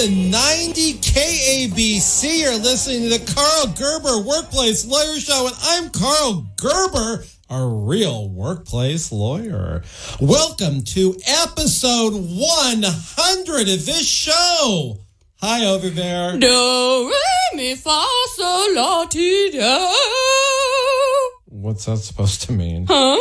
790 KABC. You're listening to the Karl Gerber Workplace Lawyer Show, and I'm Karl Gerber, a real workplace lawyer. Welcome to episode 100 of this show. Hi over there. Do, re, mi, fa, sol, la, ti, do. What's that supposed to mean? Huh?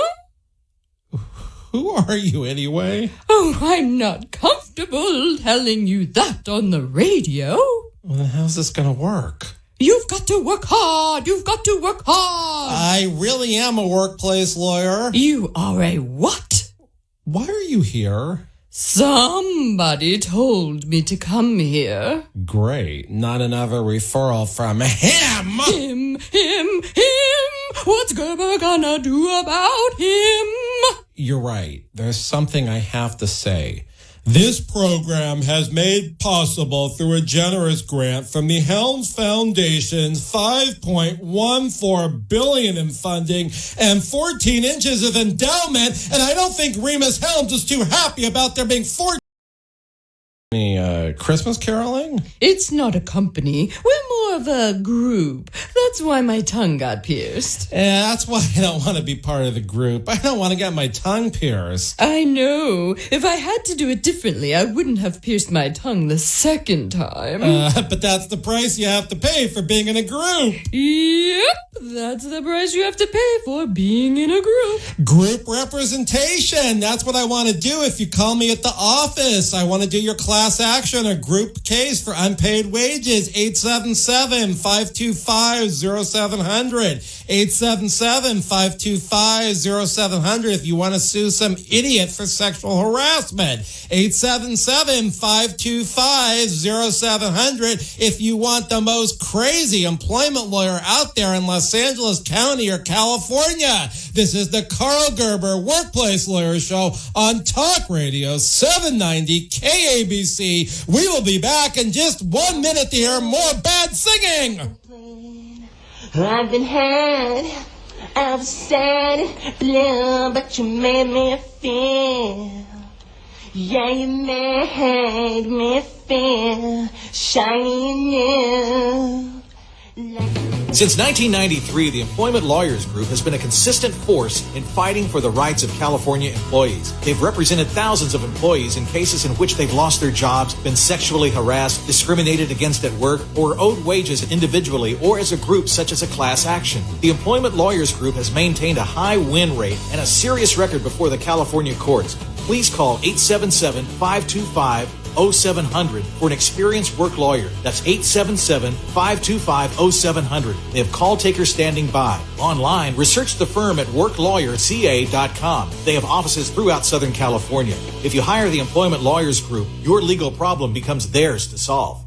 Who are you anyway? Oh, I'm not comfortable telling you that on the radio. Well, then how's this going to work? You've got to work hard. You've got to work hard. I really am a workplace lawyer. You are a what? Why are you here? Somebody told me to come here. Great. Not another referral from him. Him. What's Gerber gonna do about him? You're right. There's something I have to say. This program has made possible through a generous grant from the Helms Foundation's $5.14 billion in funding and 14 inches of endowment, and I don't think Remus Helms is too happy about there being 14. Any Christmas caroling? It's not a company. We're more of a group. That's why my tongue got pierced. Yeah, that's why I don't want to be part of the group. I don't want to get my tongue pierced. I know. If I had to do it differently, I wouldn't have pierced my tongue the second time. But that's the price you have to pay for being in a group. Yep, that's the price you have to pay for being in a group. Group representation. That's what I want to do if you call me at the office. I want to do your class action or group case for unpaid wages. 877-525-0700. 877-525-0700 if you want to sue some idiot for sexual harassment. 877-525-0700 if you want the most crazy employment lawyer out there in Los Angeles County or California. This is the Karl Gerber Workplace Lawyer Show on Talk Radio 790 KABC. We will be back in just 1 minute to hear more bad singing. I've been had, I was sad, blue, but you made me feel. Yeah, you made me feel shiny and new. Since 1993, the Employment Lawyers Group has been a consistent force in fighting for the rights of California employees. They've represented thousands of employees in cases in which they've lost their jobs, been sexually harassed, discriminated against at work, or owed wages individually or as a group such as a class action. The Employment Lawyers Group has maintained a high win rate and a serious record before the California courts. Please call 877-525-0700 for an experienced work lawyer. That's 877-525-0700. They have call takers standing by. Online, research the firm at worklawyerca.com. They have offices throughout Southern California. If you hire the Employment Lawyers Group, your legal problem becomes theirs to solve.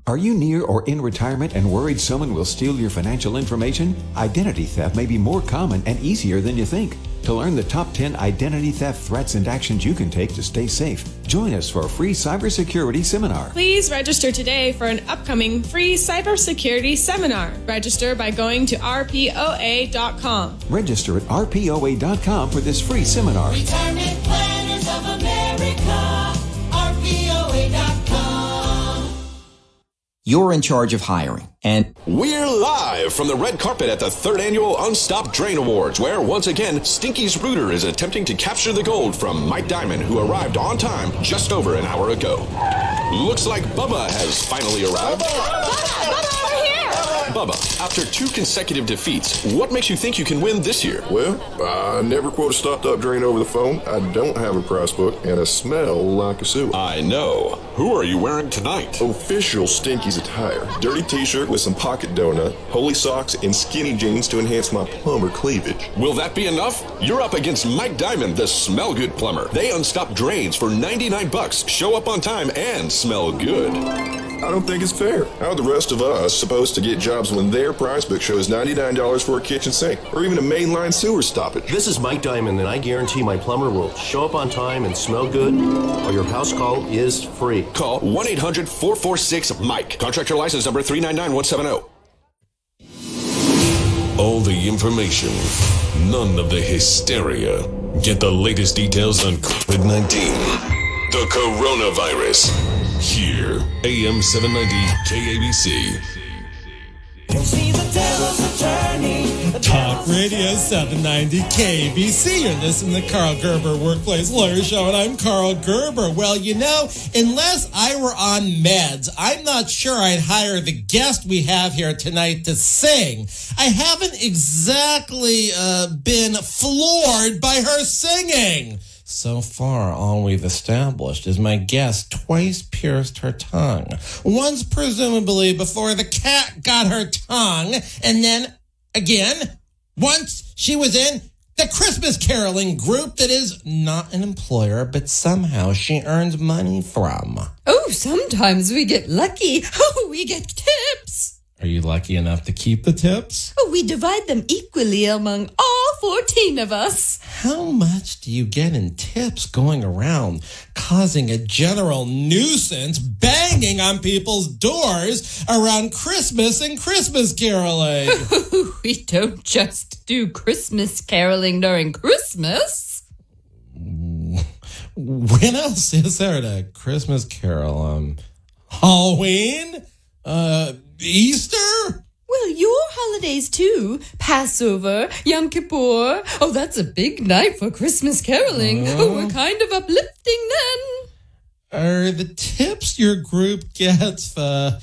Are you near or in retirement and worried someone will steal your financial information? Identity theft may be more common and easier than you think. To learn the top 10 identity theft threats and actions you can take to stay safe, join us for a free cybersecurity seminar. Please register today for an upcoming free cybersecurity seminar. Register by going to rpoa.com. Register at rpoa.com for this free seminar. Retirement Planners of America, rpoa.com. You're in charge of hiring, and we're live from the red carpet at the 3rd Annual Unstopped Drain Awards, where once again, Stinky's Rooter is attempting to capture the gold from Mike Diamond, who arrived on time just over an hour ago. Looks like Bubba has finally arrived. Bubba, after 2 consecutive defeats, what makes you think you can win this year? Well, I never quote a stopped-up drain over the phone. I don't have a price book, and I smell like a sewer. I know. Who are you wearing tonight? Official Stinky's attire. Dirty t-shirt with some pocket donut, holy socks, and skinny jeans to enhance my plumber cleavage. Will that be enough? You're up against Mike Diamond, the Smell Good plumber. They unstop drains for $99. Show up on time and smell good. I don't think it's fair. How are the rest of us supposed to get jobs when their price book shows $99 for a kitchen sink or even a mainline sewer stoppage? This is Mike Diamond, and I guarantee my plumber will show up on time and smell good, or your house call is free. Call 1-800-446-MIKE. Contractor license number 399170. All the information, none of the hysteria. Get the latest details on COVID-19, the coronavirus. Here, AM790 KABC. Talk Radio 790 KABC. You're listening to the Karl Gerber Workplace Lawyer Show, and I'm Karl Gerber. Well, you know, unless I were on meds, I'm not sure I'd hire the guest we have here tonight to sing. I haven't exactly been floored by her singing. So far, all we've established is my guest twice pierced her tongue. Once, presumably, before the cat got her tongue, and then, again, once she was in the Christmas caroling group that is not an employer, but somehow she earns money from. Oh, sometimes we get lucky. Oh, we get tips. Are you lucky enough to keep the tips? Oh, we divide them equally among all 14 of us. How much do you get in tips going around causing a general nuisance, banging on people's doors around Christmas and Christmas caroling? We don't just do Christmas caroling during Christmas. When else is there to Christmas carol? Halloween? Easter? Well, your holidays too. Passover, Yom Kippur. Oh, that's a big night for Christmas caroling. Oh, we're kind of uplifting then. Are the tips your group gets for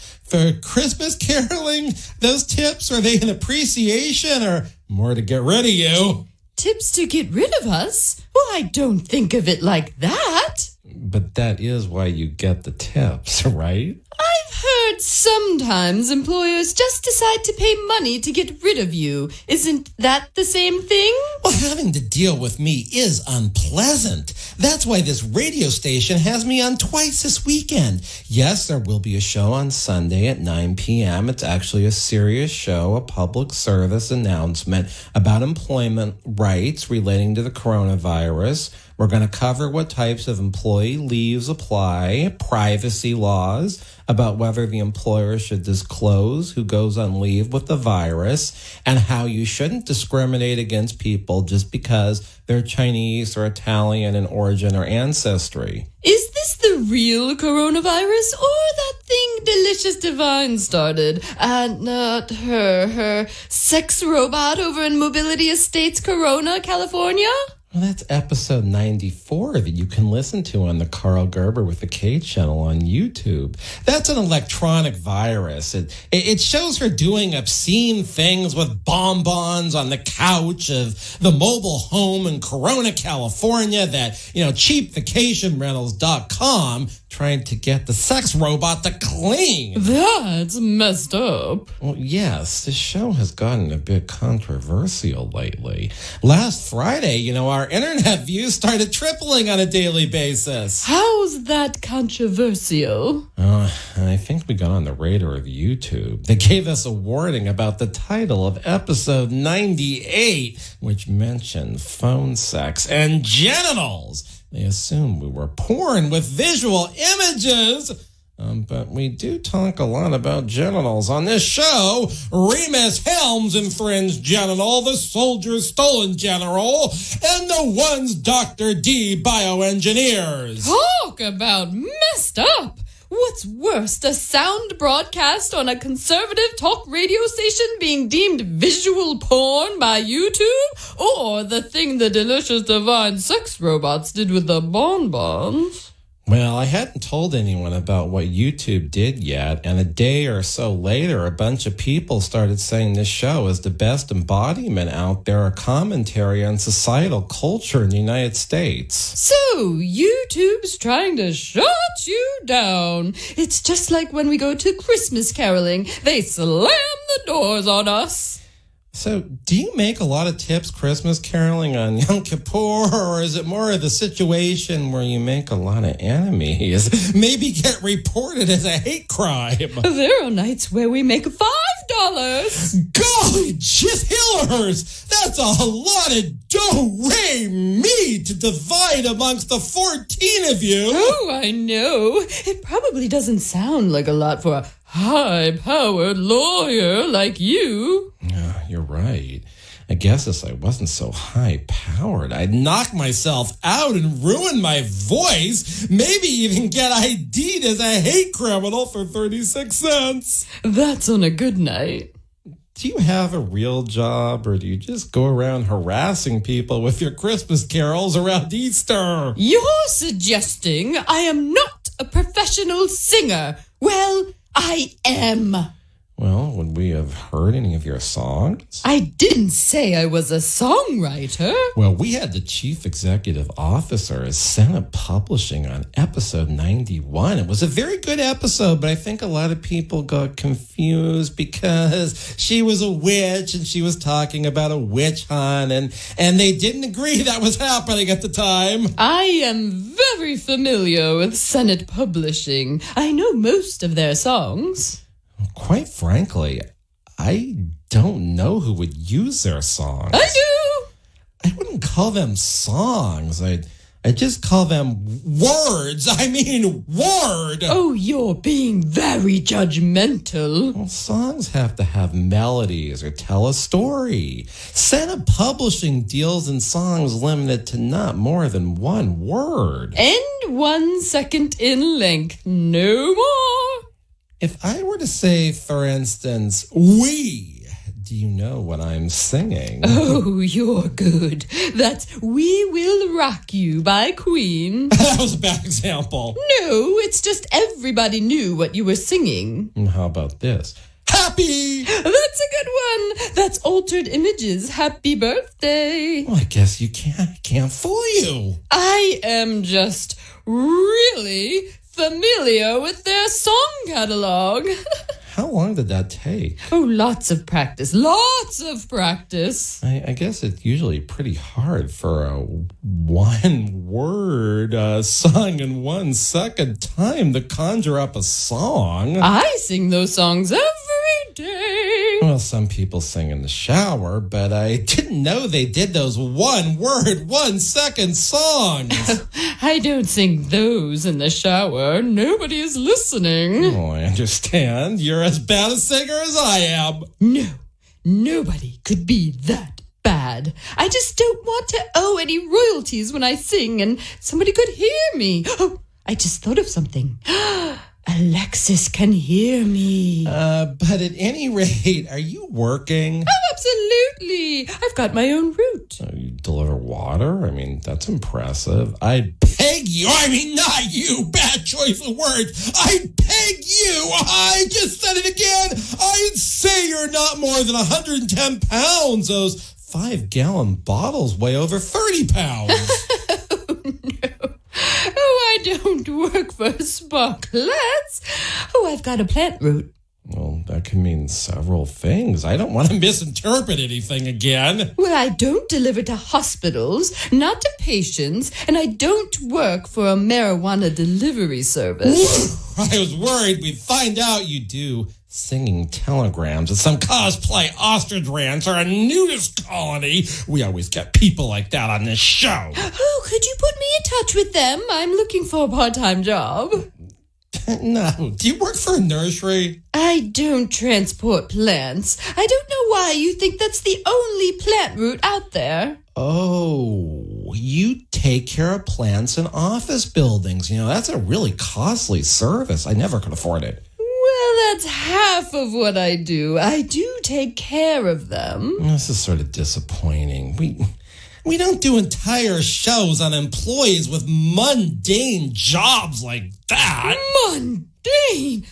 Christmas caroling, those tips, are they an appreciation or more to get rid of you? Tips to get rid of us? Well, I don't think of it like that. But that is why you get the tips, right? I've heard sometimes employers just decide to pay money to get rid of you. Isn't that the same thing? Well, having to deal with me is unpleasant. That's why this radio station has me on twice this weekend. Yes, there will be a show on Sunday at 9 p.m. It's actually a serious show, a public service announcement about employment rights relating to the coronavirus. We're going to cover what types of employee leaves apply, privacy laws, about whether the employer should disclose who goes on leave with the virus, and how you shouldn't discriminate against people just because they're Chinese or Italian in origin or ancestry. Is this the real coronavirus or that thing Delicious Divine started? And her sex robot over in Mobility Estates, Corona, California? Well, that's episode 94 that you can listen to on the Karl Gerber with the K channel on YouTube. That's an electronic virus. It shows her doing obscene things with bonbons on the couch of the mobile home in Corona, California that, cheapvacationrentals.com trying to get the sex robot to clean. That's messed up. Well, yes, this show has gotten a bit controversial lately. Last Friday, our internet views started tripling on a daily basis. How's that controversial? I think we got on the radar of YouTube. They gave us a warning about the title of episode 98, which mentioned phone sex and genitals. They assumed we were porn with visual images. But we do talk a lot about genitals on this show. Remus Helms' infringed genital, the soldier's stolen genital, and the one's Dr. D bioengineers. Talk about messed up. What's worse, a sound broadcast on a conservative talk radio station being deemed visual porn by YouTube? Or the thing the Delicious Divine sex robots did with the bonbons? Well, I hadn't told anyone about what YouTube did yet, and a day or so later, a bunch of people started saying this show is the best embodiment out there, a commentary on societal culture in the United States. So, YouTube's trying to shut you down. It's just like when we go to Christmas caroling. They slam the doors on us. So, do you make a lot of tips Christmas caroling on Yom Kippur, or is it more of the situation where you make a lot of enemies? Maybe get reported as a hate crime. There are nights where we make $5. Golly, just hillers! That's a lot of do-re-mi to divide amongst the 14 of you. Oh, I know. It probably doesn't sound like a lot for a high-powered lawyer like you. Yeah, you're right. I guess if I wasn't so high-powered, I'd knock myself out and ruin my voice, maybe even get ID'd as a hate criminal for 36 cents. That's on a good night. Do you have a real job, or do you just go around harassing people with your Christmas carols around Easter? You're suggesting I am not a professional singer. Well, I am. Well, would we have heard any of your songs? I didn't say I was a songwriter. Well, we had the chief executive officer of Senate Publishing on episode 91. It was a very good episode, but I think a lot of people got confused because she was a witch and she was talking about a witch hunt, and they didn't agree that was happening at the time. I am very familiar with Senate Publishing. I know most of their songs. Quite frankly, I don't know who would use their songs. I do. I wouldn't call them songs. I'd just call them words. I mean, word. Oh, you're being very judgmental. Well, songs have to have melodies or tell a story. Senate Publishing deals in songs limited to not more than one word. And 1 second in length. No more. If I were to say, for instance, we, do you know what I'm singing? Oh, you're good. That's We Will Rock You by Queen. That was a bad example. No, it's just everybody knew what you were singing. How about this? Happy! That's a good one. That's Altered Images. Happy birthday. Well, I guess you can't fool you. I am just really familiar with their song catalog. How long did that take? Oh, lots of practice. Lots of practice. I guess it's usually pretty hard for a one-word song in 1 second time to conjure up a song. I sing those songs every day. Well, some people sing in the shower, but I didn't know they did those 1-word, 1 second songs. I don't sing those in the shower. Nobody is listening. Oh, I understand. You're as bad a singer as I am. No, nobody could be that bad. I just don't want to owe any royalties when I sing, and somebody could hear me. Oh, I just thought of something. Alexis can hear me. But at any rate, are you working? Oh, absolutely. I've got my own route. You deliver water? I mean, that's impressive. I'd peg you. I mean, not you. Bad choice of words. I'd peg you. I just said it again. I'd say you're not more than 110 pounds. Those 5-gallon bottles weigh over 30 pounds. Oh, I don't work for Sparklets. Oh, I've got a plant route. Well, that can mean several things. I don't want to misinterpret anything again. Well, I don't deliver to hospitals, not to patients, and I don't work for a marijuana delivery service. I was worried we'd find out you do singing telegrams at some cosplay ostrich ranch or a nudist colony. We always get people like that on this show. Oh, could you put me in touch with them? I'm looking for a part-time job. No. Do you work for a nursery? I don't transport plants. I don't know why you think that's the only plant route out there. Oh, you take care of plants in office buildings. You know, that's a really costly service. I never could afford it. Well, that's half of what I do. I do take care of them. This is sort of disappointing. We don't do entire shows on employees with mundane jobs like that. Mundane?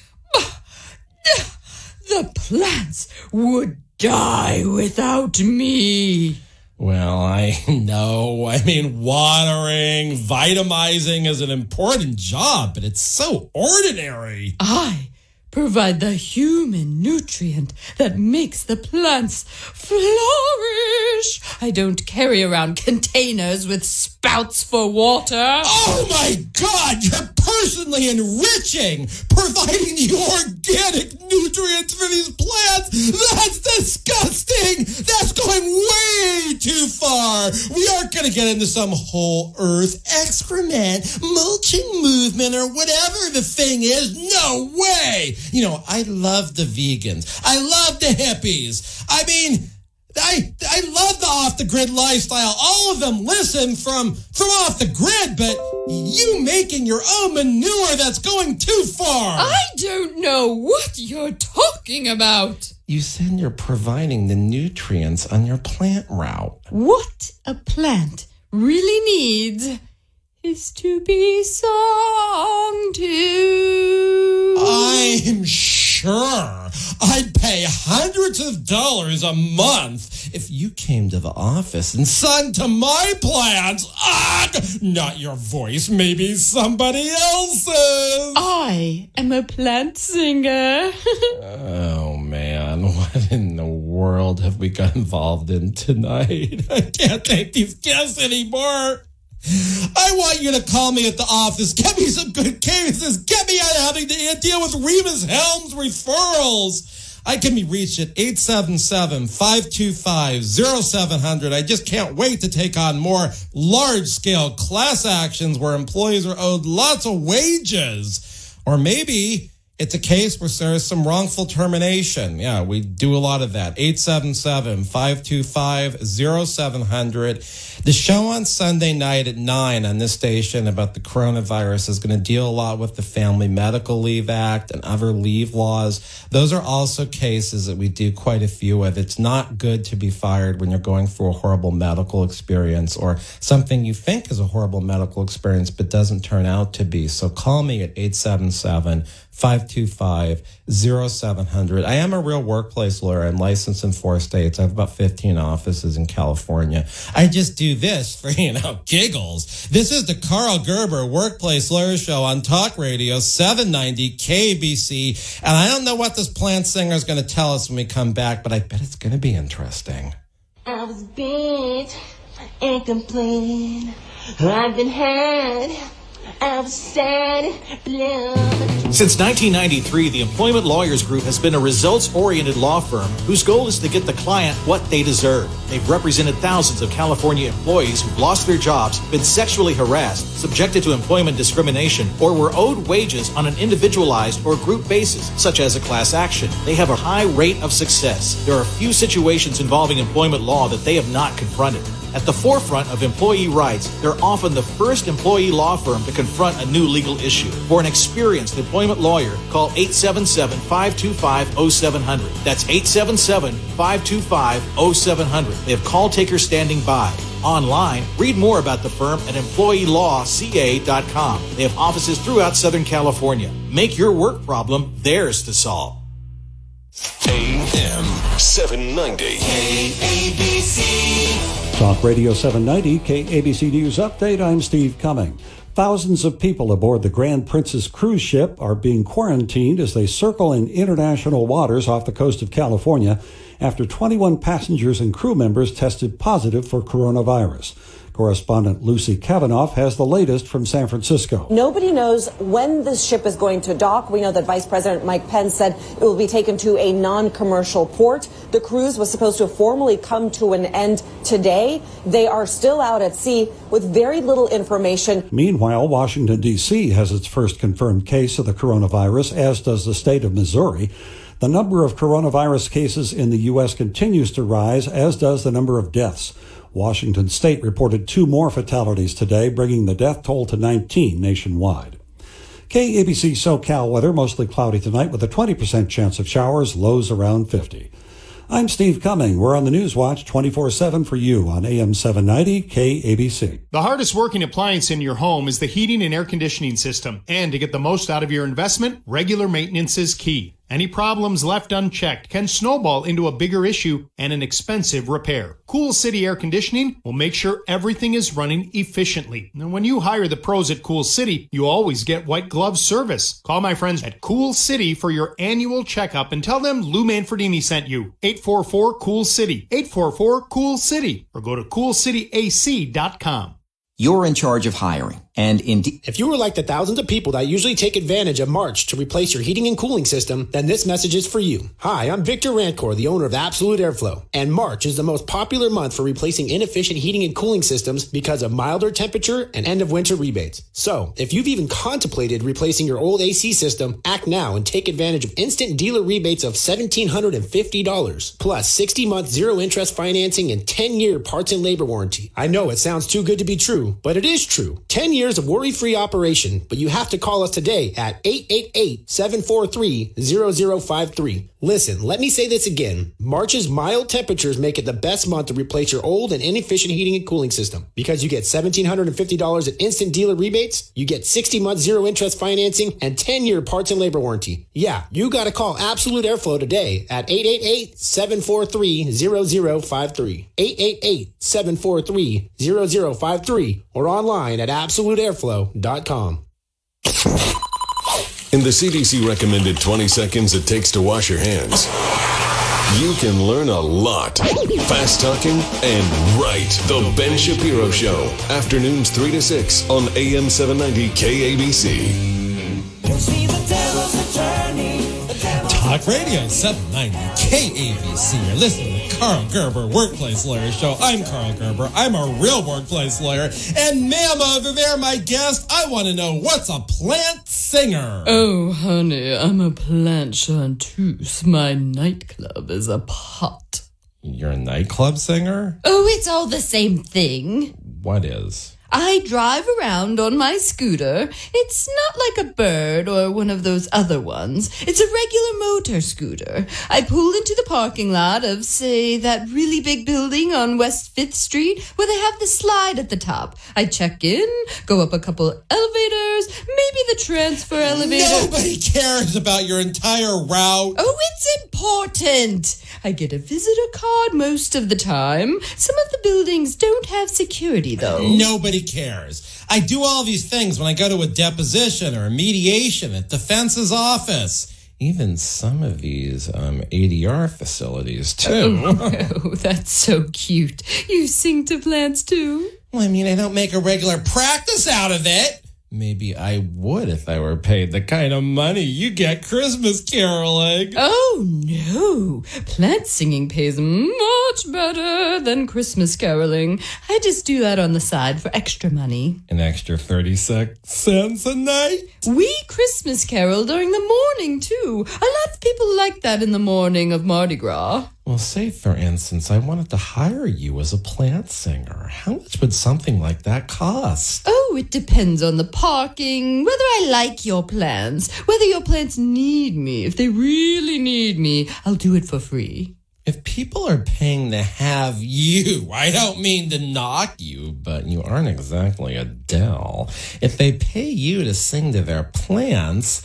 The plants would die without me. Well, I know. I mean, watering, vitamizing is an important job, but it's so ordinary. I provide the human nutrient that makes the plants flourish. I don't carry around containers with spouts for water. Oh my God, you're personally enriching, providing the organic nutrients for these plants. That's disgusting. That's going way too far. We aren't going to get into some whole earth excrement, mulching movement, or whatever the thing is. No way. You know, I love the vegans. I love the hippies. I mean, I love the off-the-grid lifestyle. All of them listen from off the grid, but you making your own manure, that's going too far. I don't know what you're talking about. You said you're providing the nutrients on your plant route. What a plant really needs is to be sung to. I'm sure I'd pay hundreds of dollars a month if you came to the office and sung to my plants. Not your voice, maybe somebody else's. I am a plant singer. Oh, man, what in the world have we got involved in tonight? I can't take these guests anymore. I want you to call me at the office. Get me some good cases. Get me out of having to deal with Remus Helms referrals. I can be reached at 877-525-0700. I just can't wait to take on more large-scale class actions where employees are owed lots of wages. Or maybe it's a case where there's some wrongful termination. Yeah, we do a lot of that. 877-525-0700. The show on Sunday night at 9 on this station about the coronavirus is going to deal a lot with the Family Medical Leave Act and other leave laws. Those are also cases that we do quite a few of. It's not good to be fired when you're going through a horrible medical experience or something you think is a horrible medical experience but doesn't turn out to be. So call me at 877-525-0700. I am a real workplace lawyer. I'm licensed in 4 states. I have about 15 offices in California. I just do this for, giggles. This is the Karl Gerber Workplace Lawyer Show on Talk Radio 790 KABC. And I don't know what this plant singer is going to tell us when we come back, but I bet it's going to be interesting. I was bent and complained. I've been had. I was sad, blue. Since 1993, the Employment Lawyers Group has been a results-oriented law firm whose goal is to get the client what they deserve. They've represented thousands of California employees who've lost their jobs, been sexually harassed, subjected to employment discrimination, or were owed wages on an individualized or group basis, such as a class action. They have a high rate of success. There are few situations involving employment law that they have not confronted. At the forefront of employee rights, they're often the first employee law firm to confront a new legal issue. For an experienced employment lawyer, call 877-525-0700. That's 877-525-0700. They have call takers standing by. Online, read more about the firm at employeelawca.com. They have offices throughout Southern California. Make your work problem theirs to solve. AM790 KABC. Talk Radio 790 KABC News Update. I'm Steve Cumming. Thousands of people aboard the Grand Princess cruise ship are being quarantined as they circle in international waters off the coast of California after 21 passengers and crew members tested positive for coronavirus. Correspondent Lucy Kavanaugh has the latest from San Francisco. Nobody knows when this ship is going to dock. We know that Vice President Mike Pence said it will be taken to a non-commercial port. The cruise was supposed to formally come to an end today. They are still out at sea with very little information. Meanwhile, Washington, D.C. has its first confirmed case of the coronavirus, as does the state of Missouri. The number of coronavirus cases in the U.S. continues to rise, as does the number of deaths. Washington State reported 2 more fatalities today, bringing the death toll to 19 nationwide. KABC SoCal weather, mostly cloudy tonight with a 20% chance of showers, lows around 50. I'm Steve Cumming. We're on the News Watch 24/7 for you on AM 790 KABC. The hardest working appliance in your home is the heating and air conditioning system. And to get the most out of your investment, regular maintenance is key. Any problems left unchecked can snowball into a bigger issue and an expensive repair. Cool City Air Conditioning will make sure everything is running efficiently. And when you hire the pros at Cool City, you always get white glove service. Call my friends at Cool City for your annual checkup and tell them Lou Manfredini sent you. 844-COOL-CITY. 844-COOL-CITY. Or go to CoolCityAC.com. You're in charge of hiring. And indeed, if you were like the thousands of people that usually take advantage of March to replace your heating and cooling system, then this message is for you. Hi, I'm Victor Rancor, the owner of Absolute Airflow, and March is the most popular month for replacing inefficient heating and cooling systems because of milder temperature and end of winter rebates. So, if you've even contemplated replacing your old AC system, act now and take advantage of instant dealer rebates of $1,750, plus 60-month zero-interest financing and 10-year parts and labor warranty. I know it sounds too good to be true, but it is true. 10 years of worry-free operation, but you have to call us today at 888-743-0053. Listen, let me say this again. March's mild temperatures make it the best month to replace your old and inefficient heating and cooling system because you get $1,750 in instant dealer rebates, you get 60-month zero-interest financing, and 10-year parts and labor warranty. Yeah, you got to call Absolute Airflow today at 888-743-0053. 888-743-0053 or online at absoluteairflow.com. In the CDC recommended 20 seconds it takes to wash your hands, you can learn a lot. Fast talking and right. The Ben Shapiro Show. Afternoons 3 to 6 on AM790 KABC. Talk Radio 790 KABC. You're listening to Karl Gerber Workplace Lawyer Show. I'm Karl Gerber. I'm a real workplace lawyer. And ma'am over there, my guest, I want to know, what's a plant singer? Oh, honey, I'm a plant chanteuse. My nightclub is a pot. You're a nightclub singer? Oh, it's all the same thing. What is? I drive around on my scooter. It's not like a bird or one of those other ones. It's a regular motor scooter. I pull into the parking lot of, say, that really big building on West 5th Street where they have the slide at the top. I check in, go up a couple elevators, maybe the transfer elevator. Nobody cares about your entire route. Oh, it's important. I get a visitor card most of the time. Some of the buildings don't have security, though. Nobody cares. I do all these things when I go to a deposition or a mediation at defense's office. Even some of these ADR facilities, too. Oh, that's so cute. You sing to plants, too? Well, I mean, I don't make a regular practice out of it. Maybe I would if I were paid the kind of money you get Christmas caroling. Oh, no. Plant singing pays much better than Christmas caroling. I just do that on the side for extra money. An extra 36 cents a night? We Christmas carol during the morning, too. A lot of people like that in the morning of Mardi Gras. Well, say, for instance, I wanted to hire you as a plant singer. How much would something like that cost? Oh, it depends on the parking, whether I like your plants, whether your plants need me. If they really need me, I'll do it for free. If people are paying to have you, I don't mean to knock you, but you aren't exactly Adele. If they pay you to sing to their plants,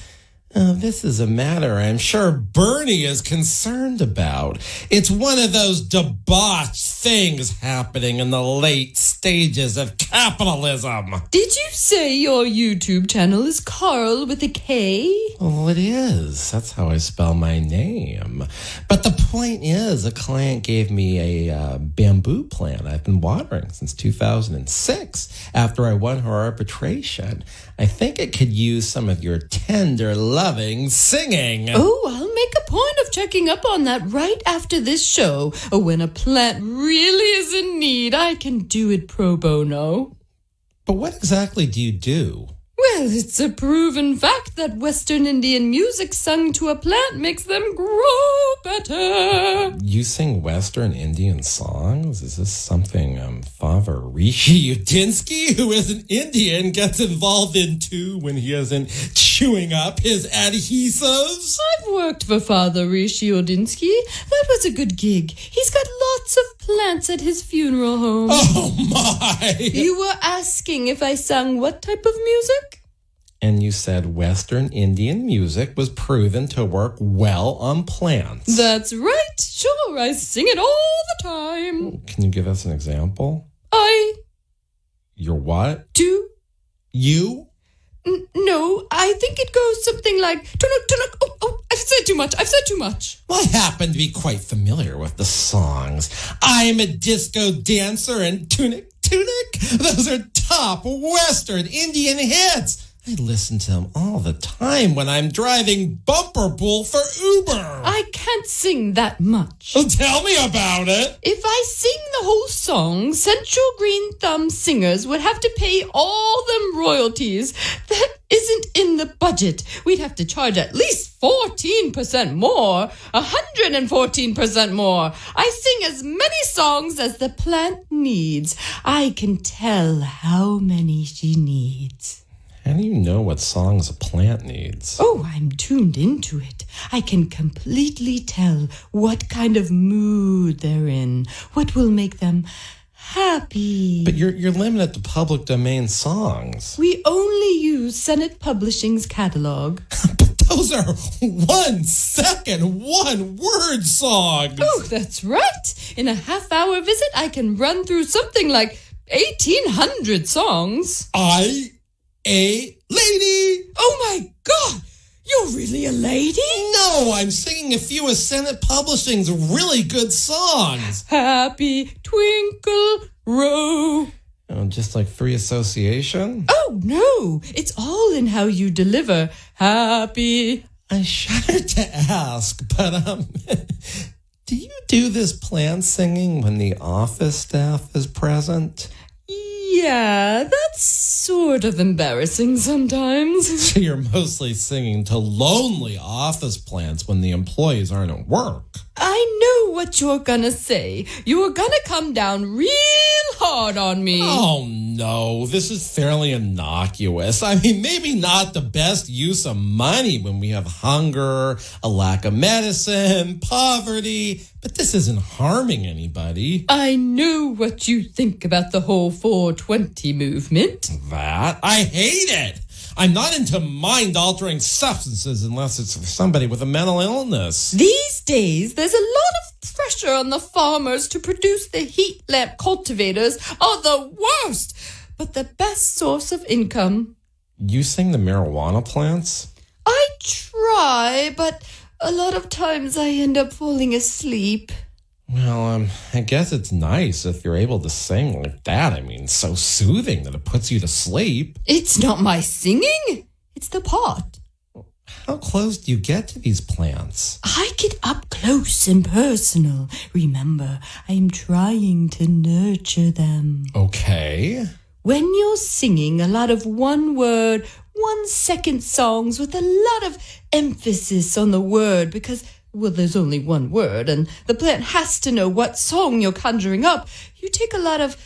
this is a matter I'm sure Bernie is concerned about. It's one of those debauched things happening in the late stages of capitalism. Did you say your YouTube channel is Karl with a K? Well, it is. That's how I spell my name. But the point is, a client gave me a bamboo plant I've been watering since 2006 after I won her arbitration. I think it could use some of your tender, loving singing. Oh, I'll make a point of checking up on that right after this show. When a plant really is in need, I can do it pro bono. But what exactly do you do? Well, it's a proven fact that Western Indian music sung to a plant makes them grow better. You sing Western Indian songs? Is this something Father Rishi Udinsky, who is an Indian, gets involved in too when he isn't chewing up his adhesives? I've worked for Father Rishi Udinsky. That was a good gig. He's got lots of plants at his funeral home. Oh, my! You were asking if I sang what type of music? And you said Western Indian music was proven to work well on plants. That's right. Sure, I sing it all the time. Can you give us an example? Your what? Do. You? No, I think it goes something like, tunuk. Oh, I've said too much. Well, I happen to be quite familiar with the songs. I'm a disco dancer and tunic. Tunic? Those are top Western Indian hits. I listen to them all the time when I'm driving bumper pool for Uber. I can't sing that much. Well, tell me about it. If I sing the whole song, Central Green Thumb singers would have to pay all them royalties. That isn't in the budget. We'd have to charge at least 14% more, 114% more. I sing as many songs as the plant needs. I can tell how many she needs. How do you know what songs a plant needs? Oh, I'm tuned into it. I can completely tell what kind of mood they're in, what will make them happy. But you're limited to public domain songs. We only use Senate Publishing's catalog. Those are 1 second, one-word songs. Oh, that's right. In a half-hour visit, I can run through something like 1,800 songs. A lady. Oh my God! You're really a lady? No, I'm singing a few of Senate Publishing's really good songs. Happy Twinkle Row. Oh, just like Free Association? Oh, no. It's all in how you deliver. Happy. I shudder to ask, but, do you do this plant singing when the office staff is present? Yeah, that's sort of embarrassing sometimes. So you're mostly singing to lonely office plants when the employees aren't at work. I know what you're gonna say. You're gonna come down real hard on me. Oh, no, this is fairly innocuous. I mean, maybe not the best use of money when we have hunger, a lack of medicine, poverty, but this isn't harming anybody. I know what you think about the whole 420 movement. That? I hate it. I'm not into mind-altering substances unless it's for somebody with a mental illness. These days, there's a lot of pressure on the farmers to produce. The heat lamp cultivators are the worst, but the best source of income. You sing the marijuana plants? I try, but a lot of times I end up falling asleep. Well, I guess it's nice if you're able to sing like that. I mean, so soothing that it puts you to sleep. It's not my singing. It's the pot. How close do you get to these plants? I get up close and personal. Remember, I'm trying to nurture them. Okay. When you're singing a lot of 1 word, 1 second songs with a lot of emphasis on the word because, well, there's only 1 word and the plant has to know what song you're conjuring up, you take a lot of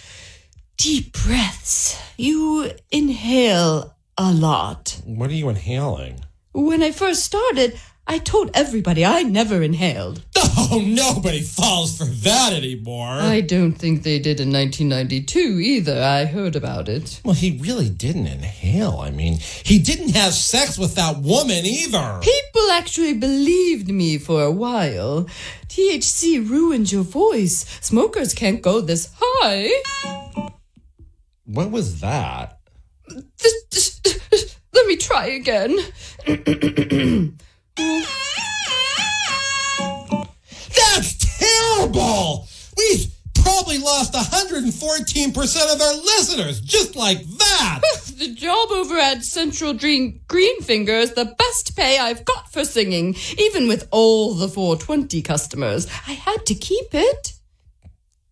deep breaths. You inhale a lot. What are you inhaling? When I first started, I told everybody I never inhaled. Oh, nobody falls for that anymore. I don't think they did in 1992 either. I heard about it. Well, he really didn't inhale. I mean, he didn't have sex with that woman either. People actually believed me for a while. THC ruins your voice. Smokers can't go this high. What was that? Let me try again. That's terrible! We've probably lost 114% of our listeners, just like that! The job over at Central Greenfinger is the best pay I've got for singing, even with all the 420 customers. I had to keep it.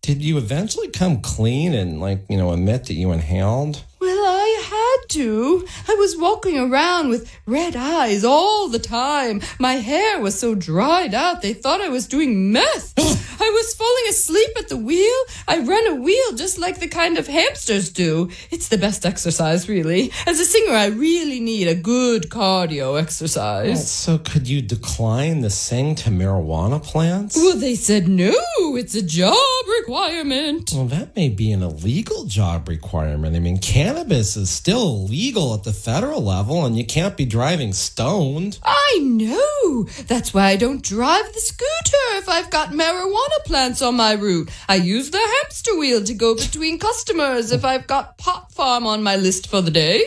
Did you eventually come clean and, admit that you inhaled? Well, I had to. I was walking around with red eyes all the time. My hair was so dried out, they thought I was doing meth. I was falling asleep at the wheel. I run a wheel just like the kind of hamsters do. It's the best exercise, really. As a singer, I really need a good cardio exercise. Well, so could you decline to sing to marijuana plants? Well, they said no. It's a job requirement. Well, that may be an illegal job requirement. I mean, cannabis is still illegal at the federal level, and you can't be driving stoned. I know. That's why I don't drive the scooter if I've got marijuana plants on my route. I use the hamster wheel to go between customers if I've got pot farm on my list for the day.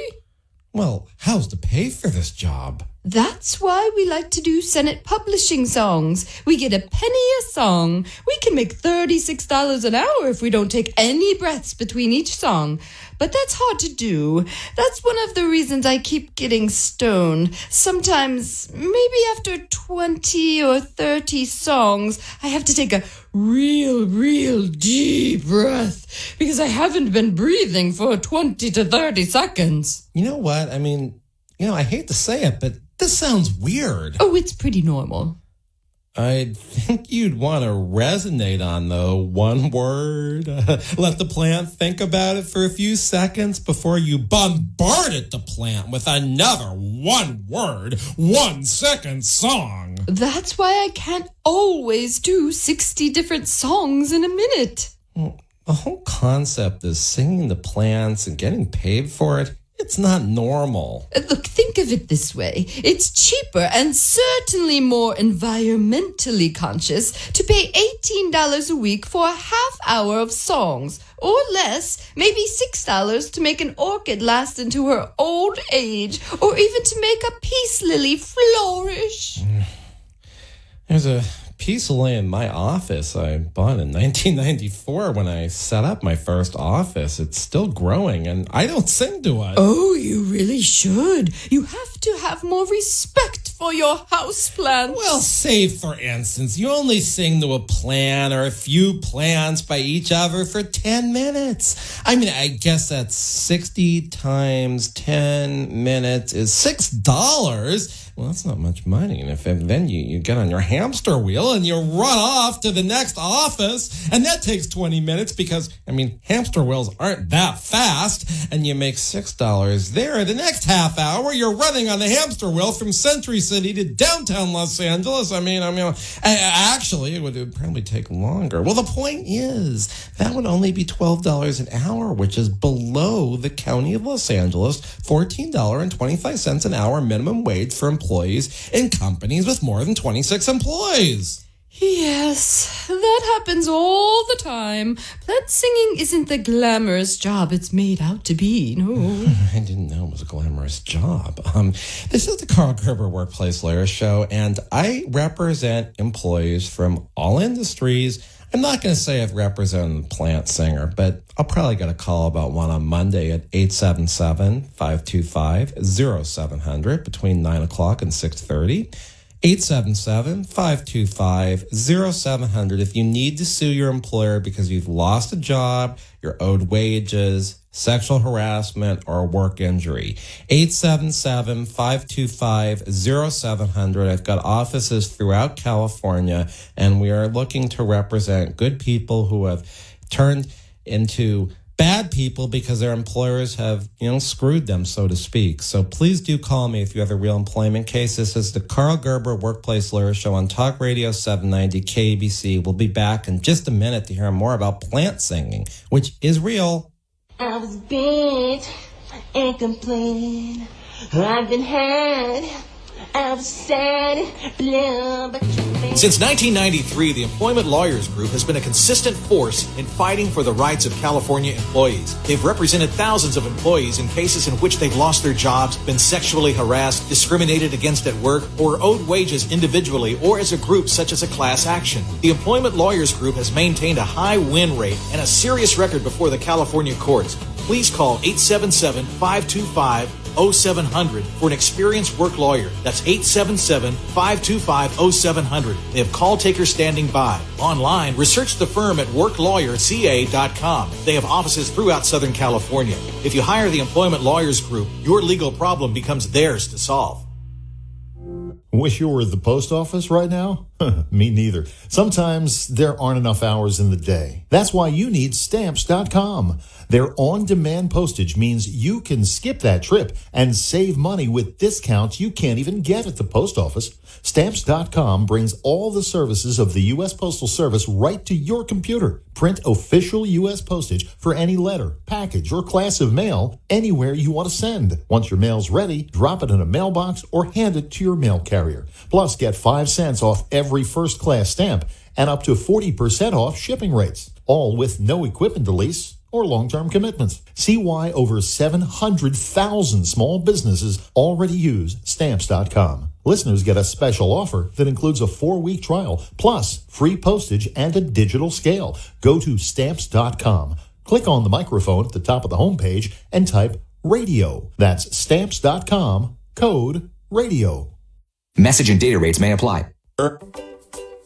Well, how's to pay for this job? That's why we like to do Senate publishing songs. We get a penny a song. We can make $36 an hour if we don't take any breaths between each song. But that's hard to do. That's one of the reasons I keep getting stoned. Sometimes, maybe after 20 or 30 songs, I have to take a real deep breath because I haven't been breathing for 20 to 30 seconds. You know what? I mean, I hate to say it, but this sounds weird. Oh, it's pretty normal. I think you'd want to resonate on, though, one word. Let the plant think about it for a few seconds before you bombarded the plant with another 1 word, 1 second song. That's why I can't always do 60 different songs in a minute. Well, the whole concept is singing to plants and getting paid for it. It's not normal. Look, think of it this way. It's cheaper and certainly more environmentally conscious to pay $18 a week for a half hour of songs, or less, maybe $6 to make an orchid last into her old age, or even to make a peace lily flourish. There's a peace lily in my office I bought in 1994 when I set up my first office. It's still growing, and I don't sing to it. Oh, you really should. You have to have more respect for your houseplants. Well, say, for instance, you only sing to a plant or a few plants by each other for 10 minutes. I mean, I guess that's 60 times 10 minutes is $6. Well, that's not much money. And then you get on your hamster wheel and you run off to the next office, and that takes 20 minutes because, hamster wheels aren't that fast, and you make $6 there. The next half hour, you're running on the hamster wheel from Century City to downtown Los Angeles. Actually, it would probably take longer. Well, the point is, that would only be $12 an hour, which is below the county of Los Angeles, $14.25 an hour minimum wage for employees in companies with more than 26 employees. Yes, that happens all the time. Plant singing isn't the glamorous job it's made out to be, no. I didn't know it was a glamorous job. This is the Karl Gerber Workplace Lawyer Show, and I represent employees from all industries. I'm not going to say I've represented a plant singer, but I'll probably get a call about one on Monday at 877-525-0700 between 9 o'clock and 6:30. 877-525-0700 if you need to sue your employer because you've lost a job, you're owed wages, sexual harassment, or a work injury. 877-525-0700. I've got offices throughout California, and we are looking to represent good people who have turned into bad people because their employers have, screwed them, so to speak. So please do call me if you have a real employment case. This is the Karl Gerber Workplace Lawyer Show on Talk Radio 790 KABC. We'll be back in just a minute to hear more about plant singing, which is real. I was bent and complaining. I've been had. I was sad, blue, but Since 1993, the Employment Lawyers Group has been a consistent force in fighting for the rights of California employees. They've represented thousands of employees in cases in which they've lost their jobs, been sexually harassed, discriminated against at work, or owed wages individually or as a group such as a class action. The Employment Lawyers Group has maintained a high win rate and a serious record before the California courts. Please call 877-525-0700 for an experienced work lawyer. That's 877-525-0700. They have call takers standing by. Online, research the firm at worklawyerca.com. They have offices throughout Southern California. If you hire the Employment Lawyers Group, your legal problem becomes theirs to solve. Wish you were at the post office right now? Me neither. Sometimes there aren't enough hours in the day. That's why you need Stamps.com. Their on-demand postage means you can skip that trip and save money with discounts you can't even get at the post office. Stamps.com brings all the services of the U.S. Postal Service right to your computer. Print official U.S. postage for any letter, package, or class of mail anywhere you want to send. Once your mail's ready, drop it in a mailbox or hand it to your mail carrier. Plus, get 5 cents off every first-class stamp and up to 40% off shipping rates. All with no equipment to lease or long-term commitments. See why over 700,000 small businesses already use Stamps.com. Listeners get a special offer that includes a 4-week trial, plus free postage and a digital scale. Go to Stamps.com. Click on the microphone at the top of the homepage and type radio. That's Stamps.com, code radio. Message and data rates may apply.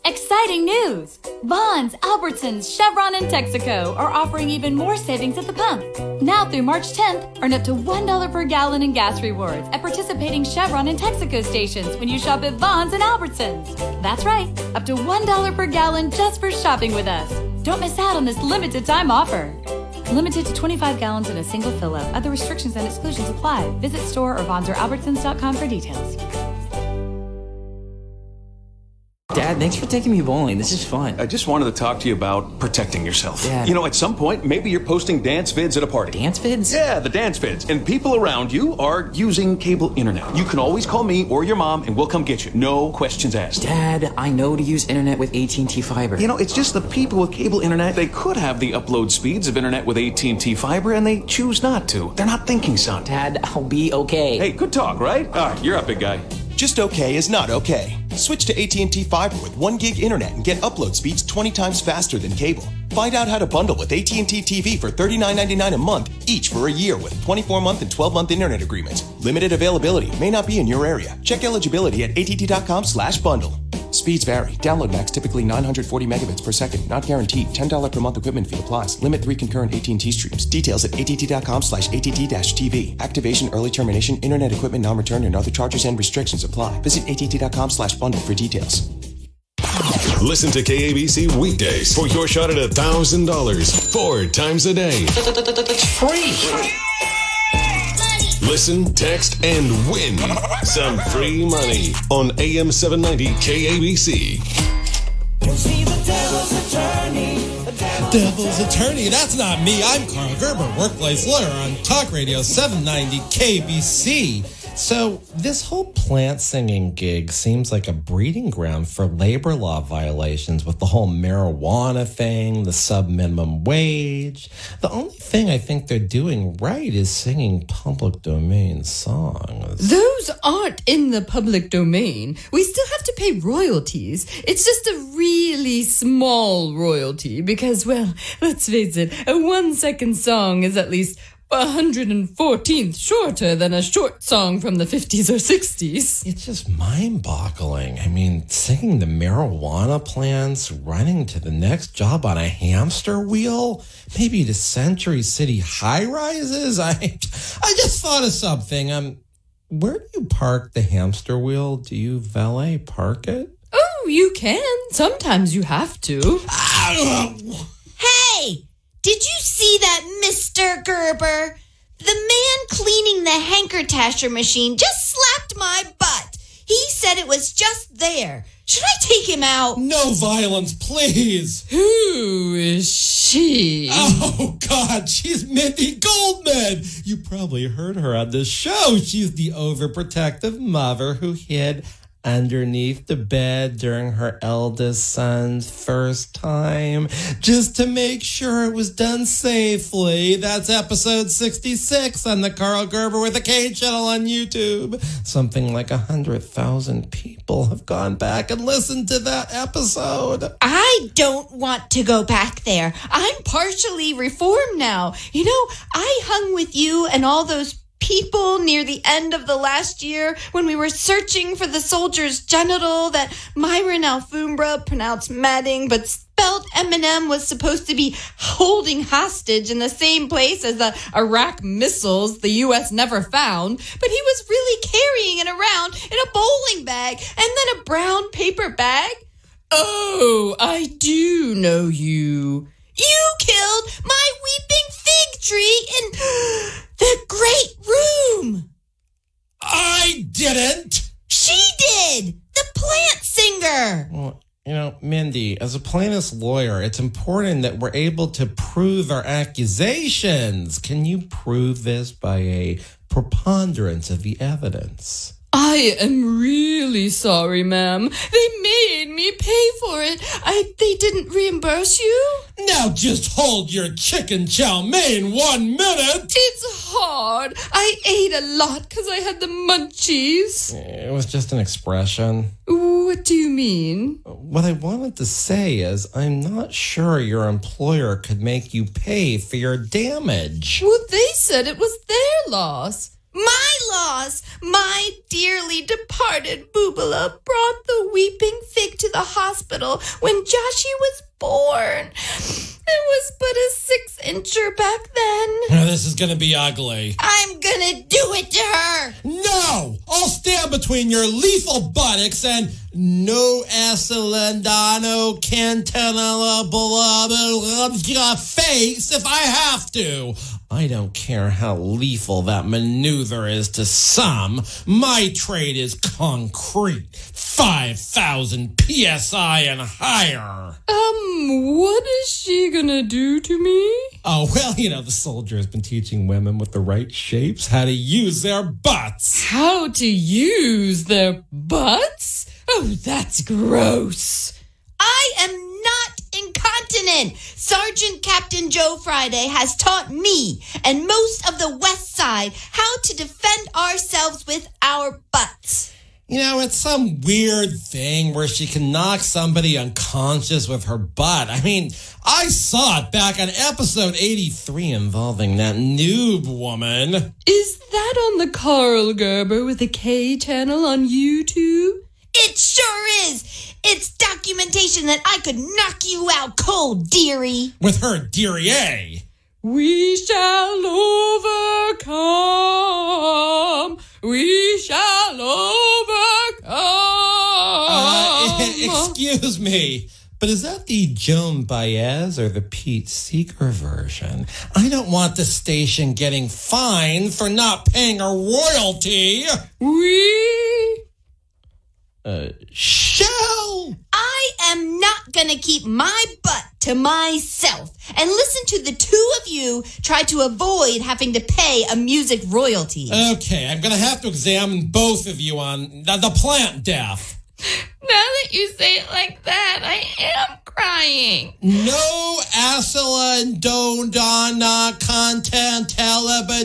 Exciting news! Vons, Albertsons, Chevron, and Texaco are offering even more savings at the pump. Now through March 10th, earn up to $1 per gallon in gas rewards at participating Chevron and Texaco stations when you shop at Vons and Albertsons. That's right, up to $1 per gallon just for shopping with us. Don't miss out on this limited time offer. Limited to 25 gallons in a single fill-up. Other restrictions and exclusions apply. Visit store or Vons or Albertsons.com for details. Dad, thanks for taking me bowling. This is fun. I just wanted to talk to you about protecting yourself. Dad. You know, at some point, maybe you're posting dance vids at a party. Dance vids? Yeah, the dance vids. And people around you are using cable internet. You can always call me or your mom and we'll come get you. No questions asked. Dad, I know to use internet with AT&T Fiber. You know, it's just the people with cable internet, they could have the upload speeds of internet with AT&T Fiber and they choose not to. They're not thinking, son. Dad, I'll be okay. Hey, good talk, right? All right, you're up, big guy. Just okay is not okay. Switch to AT&T Fiber with 1 gig internet and get upload speeds 20 times faster than cable. Find out how to bundle with AT&T TV for $39.99 a month, each for a year with 24-month and 12-month internet agreements. Limited availability may not be in your area. Check eligibility at att.com/bundle. Speeds vary. Download max typically 940 megabits per second. Not guaranteed. $10 per month equipment fee applies. Limit 3 concurrent AT&T streams. Details at att.com/att-tv. Activation, early termination, internet equipment non-return, and other charges and restrictions apply. Visit att.com/bundle for details. Listen to KABC weekdays for your shot at $1,000 4 times a day. That's free. Listen, text, and win some free money on AM790 KABC. Devil's Attorney, that's not me. I'm Karl Gerber, workplace lawyer on Talk Radio 790 KBC. So this whole plant singing gig seems like a breeding ground for labor law violations with the whole marijuana thing, the sub-minimum wage. The only thing I think they're doing right is singing public domain songs. Those aren't in the public domain. We still have to pay royalties. It's just a really small royalty because, well, let's face it, a 1-second song is at least 114th shorter than a short song from the 50s or 60s. It's just mind-boggling. I mean, singing the marijuana plants, running to the next job on a hamster wheel, maybe to Century City high-rises. I just thought of something. Where do you park the hamster wheel? Do you valet park it? Oh, you can. Sometimes you have to. Hey! Did you see that, Mr. Gerber? The man cleaning the hankertasher machine just slapped my butt. He said it was just there. Should I take him out? No violence, please. Who is she? Oh, God, she's Mindy Goldman. You probably heard her on the show. She's the overprotective mother who hid underneath the bed during her eldest son's first time, just to make sure it was done safely. That's episode 66 on the Karl Gerber with a K channel on YouTube. Something like 100,000 people have gone back and listened to that episode. I don't want to go back there. I'm partially reformed now. You know, I hung with you and all those people near the end of the last year when we were searching for the soldier's genital that Myron Alfumbra, pronounced Madding but spelled Eminem, was supposed to be holding hostage in the same place as the Iraq missiles the U.S. never found, but he was really carrying it around in a bowling bag and then a brown paper bag. Oh, I do know you. You killed my weeping fig tree in the great room. I didn't. She did. The plant singer. Well, you know, Mindy, as a plaintiff's lawyer, it's important that we're able to prove our accusations. Can you prove this by a preponderance of the evidence? I am really sorry, ma'am. They made me pay for it. They didn't reimburse you? Now just hold your chicken chow mein 1 minute. It's hard. I ate a lot because I had the munchies. It was just an expression. What do you mean? What I wanted to say is I'm not sure your employer could make you pay for your damage. Well, they said it was their loss. My loss! My dearly departed Boobala brought the weeping fig to the hospital when Joshie was born. It was but a 6-incher back then. Now, this is going to be ugly. I'm gonna do it to her. No! I'll stand between your lethal buttocks and no acelendano cantanella face if I have to. I don't care how lethal that maneuver is to some. My trade is concrete. 5,000 PSI and higher. What is she gonna do to me? Oh, well, the soldier has been teaching women with the right shapes how to use their butts. How to use their butts? Oh, that's gross. I am not incontinent. Sergeant Captain Joe Friday has taught me and most of the West Side how to defend ourselves with our butts. It's some weird thing where she can knock somebody unconscious with her butt. I mean, I saw it back on episode 83 involving that noob woman. Is that on the Karl Gerber with a K channel on YouTube? It sure is. It's documentation that I could knock you out cold, dearie. With her dearie A. We shall overcome. We shall overcome. Excuse me, but is that the Joan Baez or the Pete Seeger version? I don't want the station getting fined for not paying a royalty. Shall? I am not gonna keep my butt to myself and listen to the two of you try to avoid having to pay a music royalty. Okay, I'm gonna have to examine both of you on the plant death. Now that you say it like that, I am crying. No Asila and Dondana content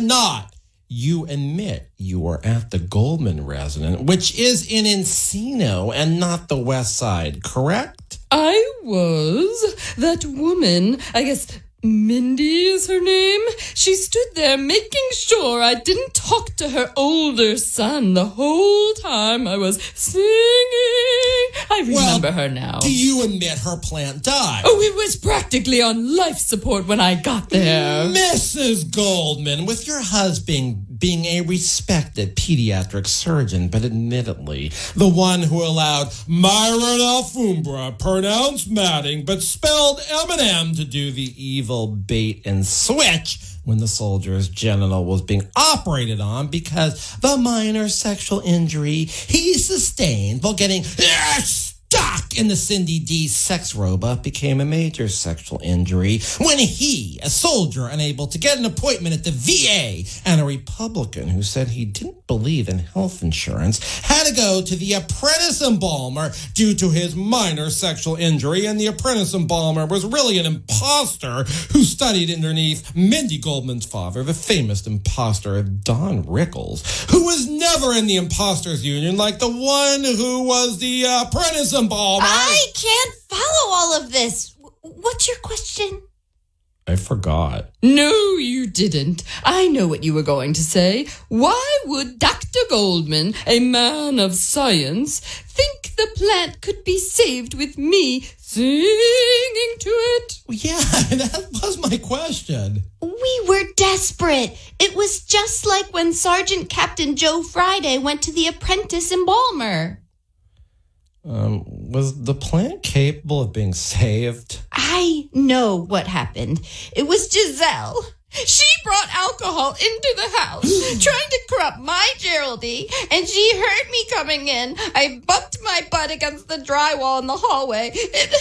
not. You admit you were at the Goldman residence, which is in Encino and not the West Side, correct? I was. That woman, I guess Mindy is her name. She stood there making sure I didn't talk to her older son the whole time I was singing. I remember her now. Do you admit her plant died? Oh, it was practically on life support when I got there. Mrs. Goldman, with your husband being a respected pediatric surgeon, but admittedly the one who allowed Myron Alfumbra, pronounced Matting, but spelled Eminem, to do the evil bait and switch when the soldier's genital was being operated on because the minor sexual injury he sustained while getting stuck in the Cindy D sex robot became a major sexual injury when he, a soldier unable to get an appointment at the VA, and a Republican who said he didn't believe in health insurance, had to go to the apprentice embalmer due to his minor sexual injury, and the apprentice embalmer was really an imposter who studied underneath Mindy Goldman's father, the famous imposter Don Rickles, who was never in the imposters union like the one who was the apprentice embalmer. I can't follow all of this. What's your question? I forgot. No, you didn't. I know what you were going to say. Why would Dr. Goldman, a man of science, think the plant could be saved with me singing to it? Yeah, that was my question. We were desperate. It was just like when Sergeant Captain Joe Friday went to the apprentice embalmer. Was the plant capable of being saved? I know what happened. It was Giselle. She brought alcohol into the house, trying to corrupt my Geraldine, and she heard me coming in. I bumped my butt against the drywall in the hallway. It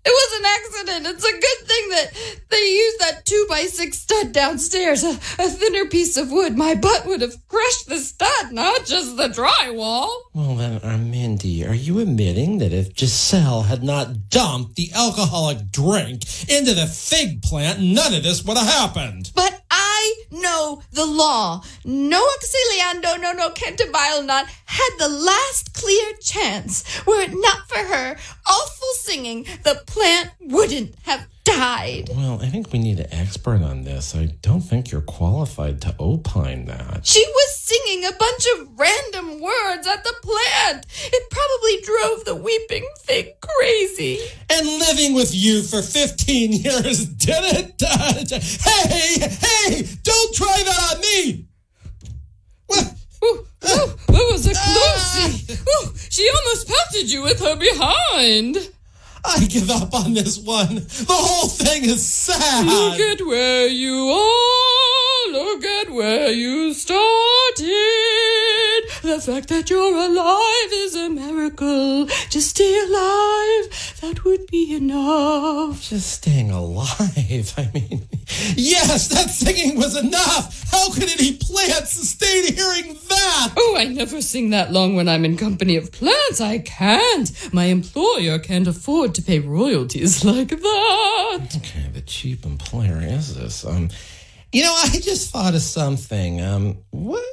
It was an accident. It's a good thing that they used that 2x6 stud downstairs, a thinner piece of wood. My butt would have crushed the stud, not just the drywall. Well, then, Mindy, are you admitting that if Giselle had not dumped the alcoholic drink into the fig plant, none of this would have happened? But I know the law. No auxiliando, no cantabile not had the last clear chance. Were it not for her awful singing, the plant wouldn't have died. Well, I think we need an expert on this. I don't think you're qualified to opine that. She was singing a bunch of random words at the plant. It probably drove the weeping fig crazy. And living with you for 15 years didn't. Hey, don't try that on me. What? That was a closey. She almost pelted you with her behind. I give up on this one. The whole thing is sad. Look at where you are. Look at where you started. The fact that you're alive is a miracle. Just stay alive. That would be enough. Just staying alive. I mean, yes, that singing was enough. How could any plant sustain hearing that? Oh, I never sing that long when I'm in company of plants. I can't. My employer can't afford to pay royalties like that. Okay, the cheap employer is this. I just thought of something. What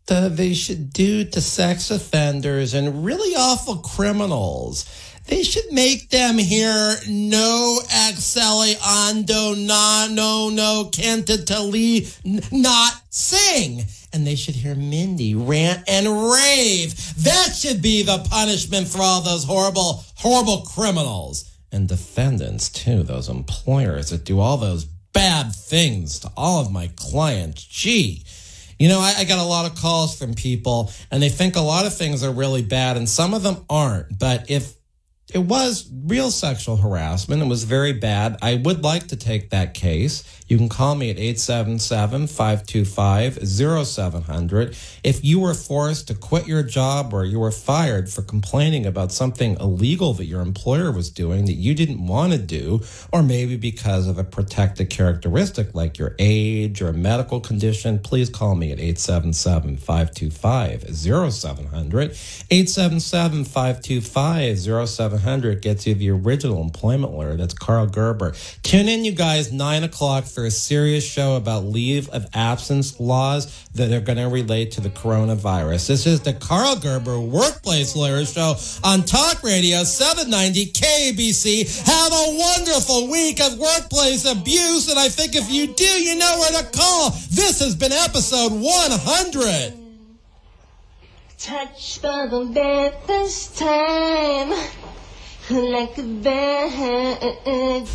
they should do to sex offenders and really awful criminals? They should make them hear no acceliando no cantatali not sing. And they should hear Mindy rant and rave. That should be the punishment for all those horrible, horrible criminals. And defendants, too, those employers that do all those bad things to all of my clients. Gee. I got a lot of calls from people, and they think a lot of things are really bad, and some of them aren't. But if it was real sexual harassment, it was very bad, I would like to take that case. You can call me at 877-525-0700. If you were forced to quit your job or you were fired for complaining about something illegal that your employer was doing that you didn't want to do, or maybe because of a protected characteristic like your age or a medical condition, please call me at 877-525-0700. 877-525-0700 gets you the original employment lawyer. That's Karl Gerber. Tune in, you guys, 9 o'clock for a serious show about leave of absence laws that are going to relate to the coronavirus. This is the Karl Gerber Workplace Lawyer Show on Talk Radio 790 KABC. Have a wonderful week of workplace abuse, and I think if you do, you know where to call. This has been episode 100. Touched for the very first time, like a bird.